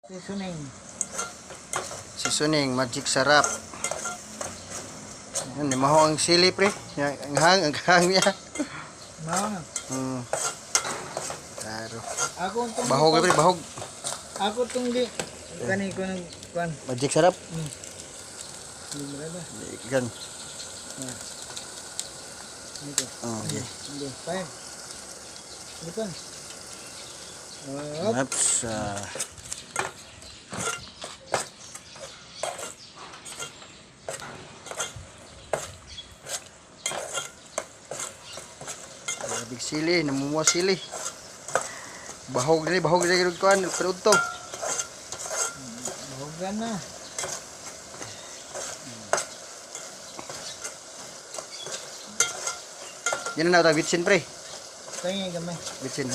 Seasoning. Seasoning, magic sarap. Yan, maho ang sili pre. Ang hang niya. Mahal. Claro. Ako itong Bahog pre, bahog. Ako itong di. Kani ko ng kwan. Magic sarap. Hindi mo ba? Gan. Ito. Oh, yeah. Hindi. Pahin. Hindi pa. Oops. Big sili, namumuha sili. Bahog ni kuan, produkto. Bahogan na. Yan na tawag bitsin pre. Tingin gamay. Bitsin.